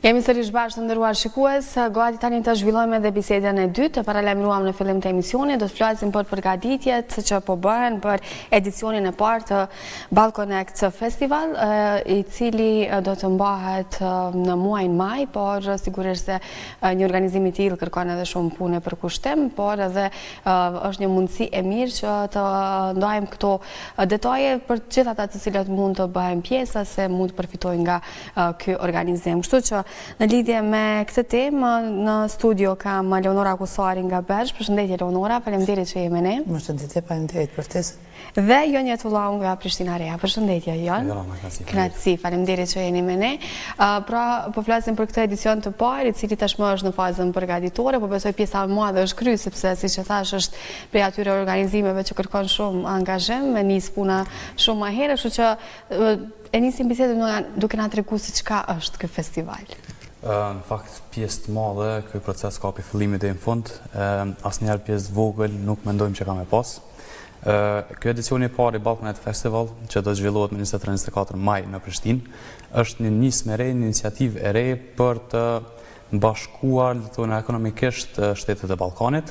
Jemi sërish bashkë të nderuar shikues, gati tani të zhvillojmë edhe bisedën e dytë, paralajmëruam në fillim të emisionit, do të flasim për përgatitjet që po bëhen për edicionin e parë të Ballconnect Festival, i cili do të mbahet në muajin maj, por sigurisht se një organizim i tillë kërkon edhe shumë punë për kushtim, por edhe është një mundësi e mirë që të ndajmë këto detaje për të gjithë ata të cilët mund të bëhen pjesë se mund të përfitojnë nga ky organizim. Kështu që në lidhje me këtë temë, në studio kam Leonora Kusari nga Bergj. Përshëndetje Leonora, faleminderit që jemi ne. Përshëndetje, faleminderit për ftesën. Dhe Jonja Tullau nga Prishtina Reja. Përshëndetje Jon. Kënaqësi, faleminderit që jeni me ne. Pra, po flasim për këtë edicion të parë, i cili tashmë është në fazën përgatitore, po besoj pjesa më e madhe është kryer, sepse siç e thash është prej atyre organizimeve që kërkon shumë angazhim, me nis puna shumë më herë, kështu që e nisim bisedën duke na treguar se çka është ky festival. Në fakt, pjesë të madhe, ky proces ka pi fillimit deri në fund, asnjëherë pjesë vogël nuk mendojmë që ka me pas. Ky edicion i parë i Ballconnect Festival, që do të zhvillohet më 23-24 maj në Prishtinë, është një nismë e re, një iniciativë e re për të bashkuar ekonomikisht shtetet e Ballkanit.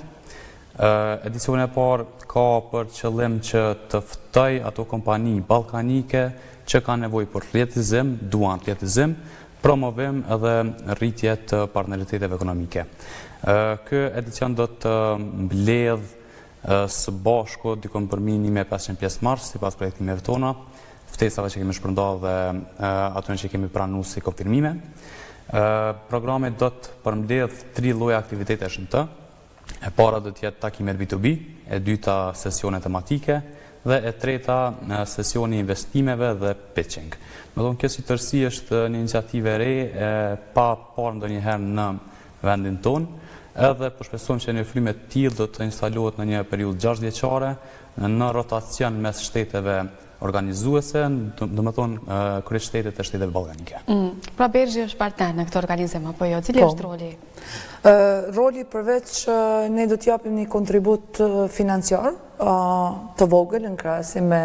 Edicioni i parë ka për qëllim që të ftoj ato kompani ballkanike që kanë nevojë për rrjetizim, duan rrjetizim, promovim edhe rritje të partneriteteve ekonomike. Ky edicion do të mbledh së bashku dikon për minimum 500 pjesëmarrës sipas projektimeve tona, ftesave që kemi shpërndarë dhe atyre që kemi pranuar si konfirmime. Programi do të përmbledh 3 lloje aktivitetesh në të. E para do të jetë takimet B2B, e dyta sesione tematike dhe e treta sesioni investimeve dhe pitching. Me thonë, kjo si tërësi është një iniciativë e re, pa parë ndonjëherë në vendin tonë, edhe përshpresojmë që një frymë të tillë do të instalohet në një periudhë 6 vjeçare në rotacion mes shteteve organizuese, domethënë kryet shtetet e shteteve ballkanike. Pra Bergji është partner në këtë organizim apo jo? Cili është roli? Roli përveç ne do t'japim një kontribut financiar të vogël në krahasim me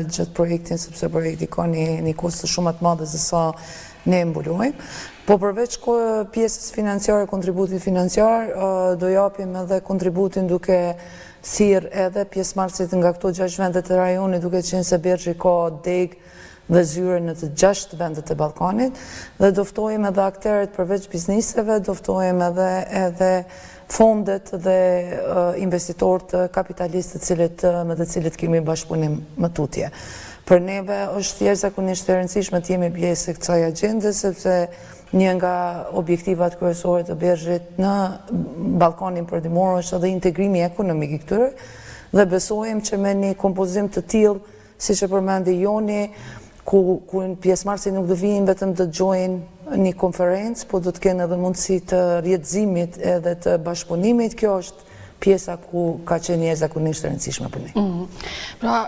gjithë projektin, sepse projekti ka një kosto shumë të madhe se sa ne mbulojmë. Po përveç pjesës financiare, kontributit financiar, do japim edhe kontributin duke sirë edhe pjesëmarrësit nga këto 6 vendet e rajonit, duke qenë se Bergji ka degë dhe zyre në të 6 vendet e Ballkanit, dhe do ftojmë edhe akterët përveç bizniseve, do ftojmë edhe fondet dhe investitorët kapitalistët me të cilët kemi bashkëpunim më tutje. Për neve është jashtëzakonisht e rëndësishme të jemi pjesë e kësaj agjende, sepse një nga objektivat kryesore të Bergjit në Ballkanin Perëndimor është edhe integrimi ekonomik i këtyre, dhe besojmë që me një kompozim të tillë, siç e përmendi Joni, ku pjesëmarrësit nuk do vinë vetëm të dëgjojnë një konferencë, po do të kenë edhe mundësi të rrjetëzimit edhe të bashkëpunimit. Kjo është pjesa ku ka qenë jashtëzakonisht e rëndësishme për ne. Pra,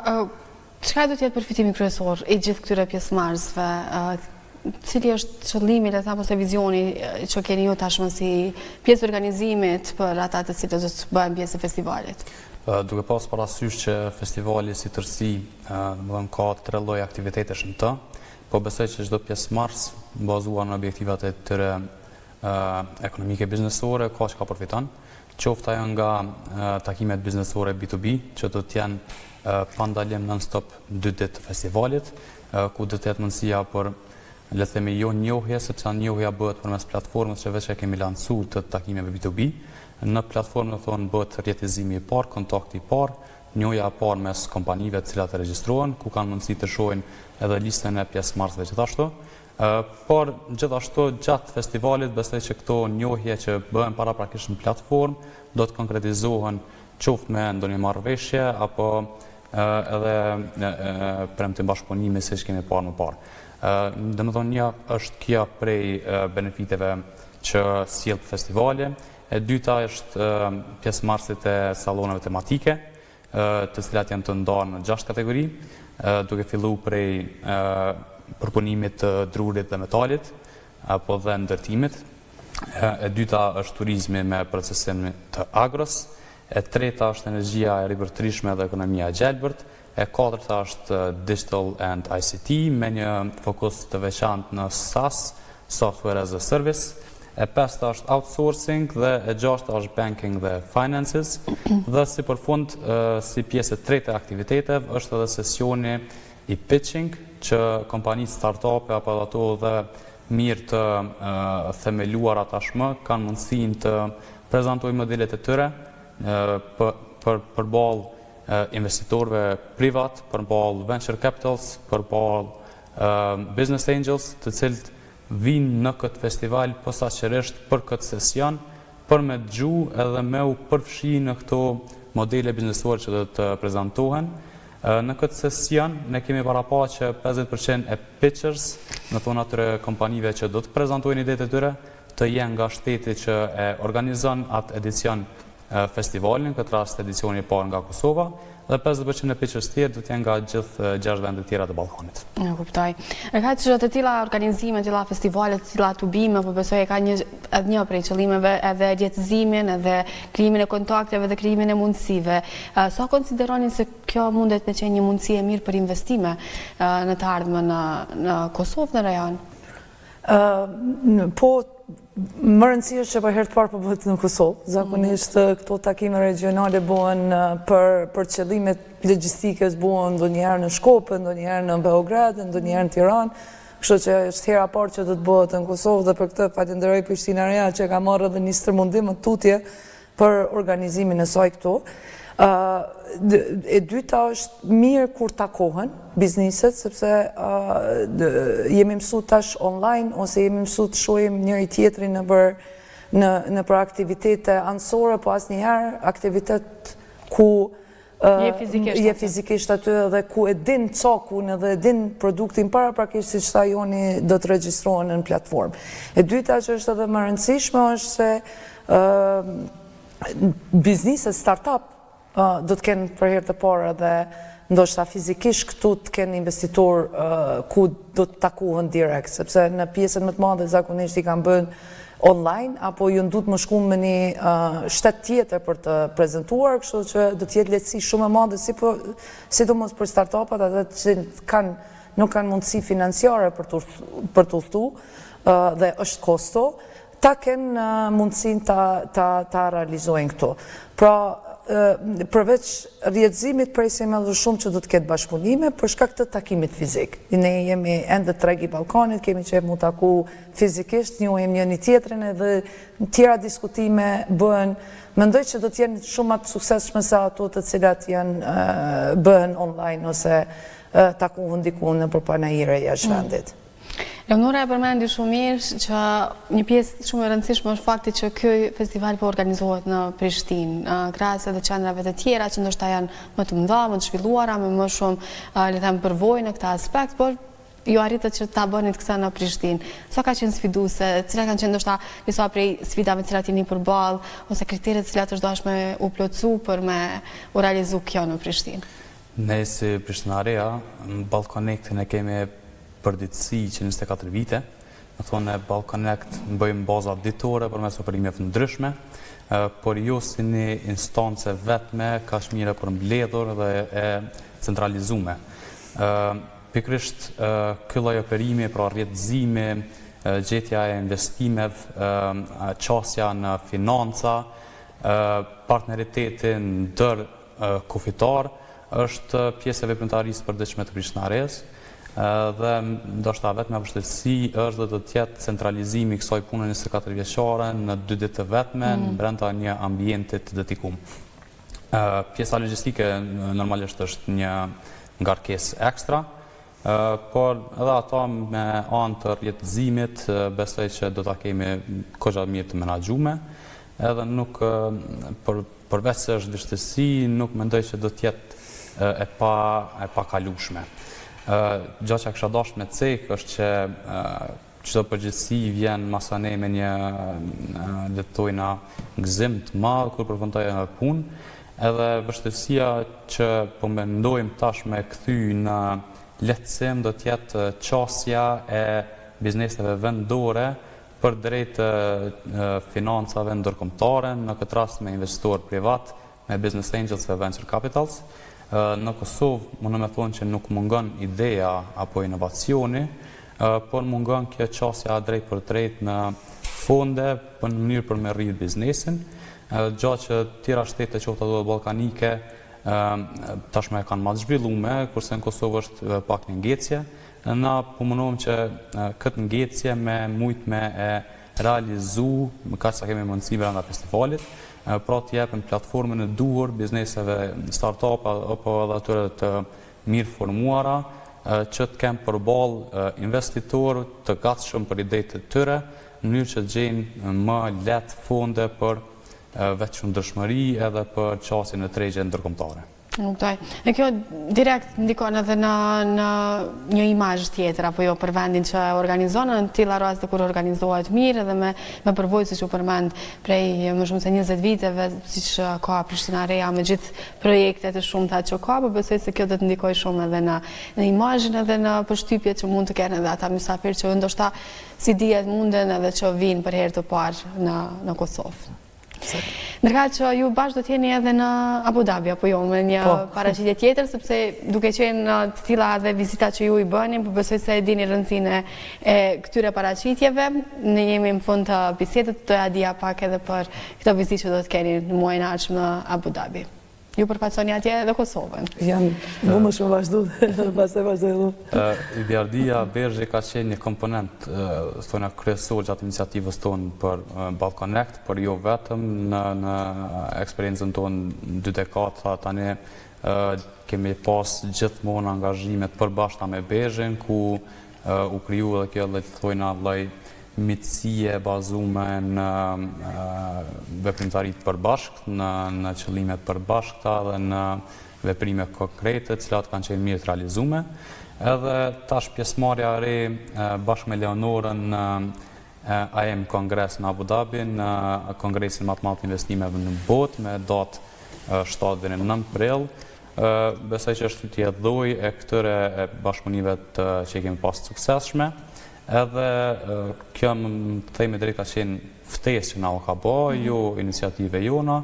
çka do të jetë përfitimi kryesor i gjithë këtyre pjesëmarrësve? Cili është qëllimi, le të them, ose vizioni që keni ju tashmë si pjesë organizimit për ata të cilët do të bëhen pjesë e festivalit? Duke pas parasysh që festivali si tërësi ka 3 lloje aktivitetesh në të, po besoj që çdo pjesëmarrës bazuar në objektivat e tyre ekonomike biznesore ka çka përfiton, qoftë ajo nga takimet biznesore B2B, që do të jenë pa ndalim non-stop 2 ditë të festivalit, ku do të jetë mundësia për le të themi jo njohje, sepse njohja bëhet përmes platformës që veç e kemi lancuar të takimeve B2B. Në platformën thonë bëhet rrjetizimi i parë, kontakti i parë, njohja e parë mes kompanive të cilat e regjistrohen, ku kanë mundësi të shohin edhe listën e pjesëmarrësve gjithashtu. Por gjithashtu gjatë festivalit besoj që këto njohje që bëhen paraprakisht në platformë do të konkretizohen qoftë me ndonjë marrëveshje apo edhe premtim bashkëpunimi siç kemi parë më parë. Domethënë një është kjo prej benefiteve që sjell festivali. E dyta është pjesëmarrësit e salloneve tematike, të cilat janë të ndarë në 6 kategori, duke filluar prej përpunimit të drurit dhe metalit, apo dhe ndërtimit. E dyta është turizmi me procesim të agros. E treta është energjia e ripërtrishme dhe ekonomia e gjelbërt. E katërta është Digital and ICT, me një fokus të veçantë në SaaS software as a service, e 5 është outsourcing dhe e 6 është banking dhe finances, dhe si për fund, si pjesë e tretë e aktiviteteve, është edhe sesioni i pitching, që kompanitë start-up apo ato dhe mirë të themeluara tashmë kanë mundësinë të prezantojnë modelet e tyre përballë investitorëve privat, përballë venture capitals, përballë business angels, të cilët vinë në këtë festival posaçërisht për këtë sesion, për me dëgju edhe me u përfshi në këto modele biznesore që do të prezantohen. Në këtë sesion ne kemi paraparë që 50% e pitchers, në thonë atyre kompanive që do të prezantojnë idetë e tyre, të jenë nga shteti që e organizon atë edicion festivalin, këtë rast edicioni i parë nga Kosova, dhe 50% e pitchers tjerë do të jenë nga gjithë 6 vendet tjera të Ballkanit. Ja, kuptoj. E ka që të tilla organizime, të tilla festivale, të tilla tubime, po besoj e ka një prej qëllimeve edhe letëzimin, edhe krijimin e kontakteve dhe krijimin e mundësive. Sa konsideroni se kjo mundet me qenë një mundësi e mirë për investime në të ardhmen në Kosovë, në rajon? Po, më rëndësishme që për herë të parë po bëhet në Kosovë. Zakonisht këto takime regionale bëhen për qëllimet logjistike, bëhen ndonjëherë në Shkopë, ndonjëherë në Beograd, ndonjëherë në Tiranë. Kështu që është hera parë që do të bëhet në Kosovë dhe për këtë falenderoj Prishtina Reja që ka marrë edhe një stërmundim të tutje për organizimin e saj këtu. E dyta është mirë kur takohen bizniset, sepse jemi mësu tash online, ose jemi mësu të shohim njëri tjetrin në për aktivitete anësore, po asnjëherë aktivitet ku je fizikisht aty dhe ku e din cakun edhe e din produktin paraprakisht siç tha Joni do të regjistrohen në platformë. E dyta që është edhe më rëndësishme është se bizniset startup do të kenë për herë të parë edhe ndoshta fizikisht këtu të kenë investitor ku do të takohen direkt, sepse në pjesën më të madhe zakonisht i kanë bën online, apo ju ndut më shku me një shtet tjetër për të prezentuar, kështu që do të jetë lehtësi shumë e madhe, sidomos për startupat, ata që nuk kanë mundësi financiare për të udhëtu dhe është kosto, ta kenë mundësinë ta realizojnë këtu. Pra, përveç rrjedhëzimit presim edhe shumë që do të ketë bashkëpunime për shkak të takimit fizik. Ne jemi ende treg i Ballkanit, kemi qef mu taku fizikisht, njohim njëri tjetrin edhe tjera diskutime bëhen. Mendoj që do të jenë shumë më të suksesshme se ato të cilat janë bëhen online ose takohen diku në përpanajire jashtë vendit. Leonora e përmendi shumë mirë që një pjesë shumë e rëndësishme është fakti që ky festival po organizohet në Prishtinë, krahas edhe qendrave të tjera që ndoshta janë më të mëdha, më të zhvilluara, me më shumë, le të them, përvojë në këtë aspekt, por ju arritët që ta bënit këtë në Prishtinë. Sa ka qenë sfiduese, cilat kanë qenë ndoshta disa prej sfidave të cilat jeni përballë, ose kriteret të cilat është dashme u plotësu për me u realizu kjo në Prishtinë? Ne si Prishtinaria, në Ballconnectin e kemi përditësi që 24 vite, në thonë e Ballconnect bëjmë baza ditore për mes operimeve të ndryshme, por jo si një instancë vetme, kaq mire për mbledhur dhe e centralizume. Pikrisht ky lloj operimi, pra rrjedhëzimi, gjetja e investimeve, qasja në financa, partneriteti ndër kufitar, është pjesë e veprimtarisë përditshme të Prishtinares, dhe ndoshta vetëm vështirësi është dhe do të jetë centralizimi i kësaj pune 24 vjeçare në 2 ditë të vetme brenda një ambienti të dedikuar. Pjesa logjistike normalisht është një ngarkesë ekstra, por edhe ata me anë të rrjedhëzimit besoj që do ta kemi goxha mirë të menaxhuar, edhe nuk përveç se është vështirësi, nuk mendoj që do të jetë e pakalueshme. Gjatë që kësha dash me cek është që çdo përgjithësi vjen masane me një letojna gëzim të madh kur përfundojë në punë, edhe vështirësia që po mendojmë tash me kthy në lehtësim do të jetë qasja e bizneseve vendore për drejt financave ndërkombëtare, në këtë rast me investitor privat, me business angels dhe venture capitals. Në Kosovë, më në me thonë që nuk mungon ideja apo inovacioni, por mungon kjo qasja drejt për drejt në fonde për në mënyrë për me rritë biznesin, gjatë që tjera shtete qoftë ato ballkanike tashmë e kanë më të zhvillume, kurse në Kosovë është pak një ngecje. Na punojmë që këtë ngecje me mujt me e realizu, kaq sa kemi mundësi brenda festivalit, pra të japim platformën e duhur bizneseve startup apo edhe atyre të mirë formuara, që të kemë përballë investitorë të gatshëm për idetë të tyre, në mënyrë që të gjejnë më lehtë fonde për vetëdijshmëri edhe për qasjen e tregje ndërkombëtare. Kuptoj. E kjo direkt ndikon edhe në një imazh tjetër apo jo për vendin që organizon, në tilla raste kur organizohet mirë edhe me përvojë siç u përmend prej më shumë se 20 viteve, siç ka Prishtina Reja me gjithë projektet e shumta që ka, po besoj se kjo do të ndikojë shumë edhe në imazhin edhe në përshtypjet që mund të kenë edhe ata mysafirë që ndoshta si dihet munden edhe që vinë për herë të parë në Kosovë. Ndërkaq që ju bashkë do të jeni edhe në Abu Dhabi apo jo me një paraqitje tjetër, sepse duke qenë të tilla edhe vizita që ju i bëni, po besoj se e dini rëndësinë e këtyre paraqitjeve. Ne jemi në fund të bisedës, doja dija pak edhe për këtë vizitë që do të keni në muajin e ardhshëm në Abu Dhabi. Ju përfaqësoni atje edhe Kosovën. Mu më shumë vazhdu dhe pastaj vazhdoj. Bjardia Bergje ka qenë një komponent thona kryesor gjatë iniciativës tonë për Ballconnect, por jo vetëm në eksperiencën tonë 2 dekada tani kemi pas gjithmonë angazhime të përbashkëta me Bergjen, ku u kriju edhe kjo le të thojna lloj mitësie bazume në veprimtari të përbashkët, në qëllimet përbashkëta dhe në veprime konkrete, cilat kanë qenë mirë të realizume. Edhe tash pjesëmarrja e re bashkë me Leonorën në AM Kongres në Abu Dhabi, në Kongresin më të madh të investimeve në botë me datë 7 deri në 9 prill. Besoj që është fytyrë dhoj e këtyre bashkëpunive që kemi pas të suksesshme. Edhe kjo më themi drejt ka qenë ftesë që na u ka bë, jo iniciative jona,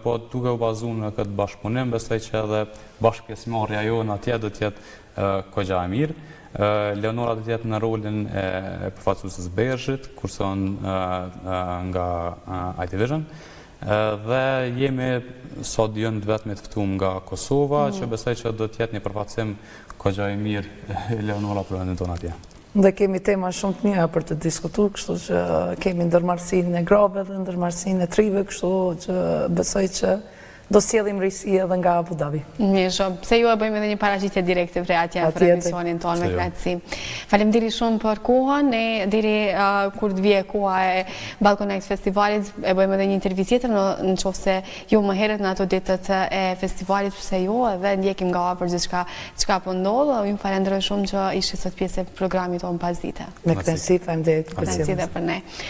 po duke u bazuar në këtë bashkëpunim, besoj që edhe bashkëpjesëmarrja jona atje do të jetë kogja e mirë. Leonora do të jetë në rolin e përfaqësuesës Bergjet, kurson nga iDivision. Dhe jemi sot jënë vetëm të ftuar nga Kosova, që besoj që do të jetë një përfaqësim kogja e mirë Leonora për vendin tonë atje. Dhe kemi tema shumë të mira për të diskutuar, kështu që kemi ndërmarrësinë e grave dhe ndërmarrësinë e trive, kështu që besoj që do sjellim risi edhe nga Abu Dhabi. Mirë shumë. Pse ju e bëjmë edhe një paraqitje direkte prej atje për emisionin tonë me kënaqësi. Faleminderit shumë për kohën. Ne deri kur të vijë koha e Ballconnect Festivalit e bëjmë edhe një intervistë tjetër nëse ju më herët në ato ditët e festivalit, pse jo, edhe ndjekim nga afër çka po ndodh. Ju falenderoj shumë që ishit sot pjesë e programit tonë pasdite. Me kënaqësi, faleminderit për sjelljen.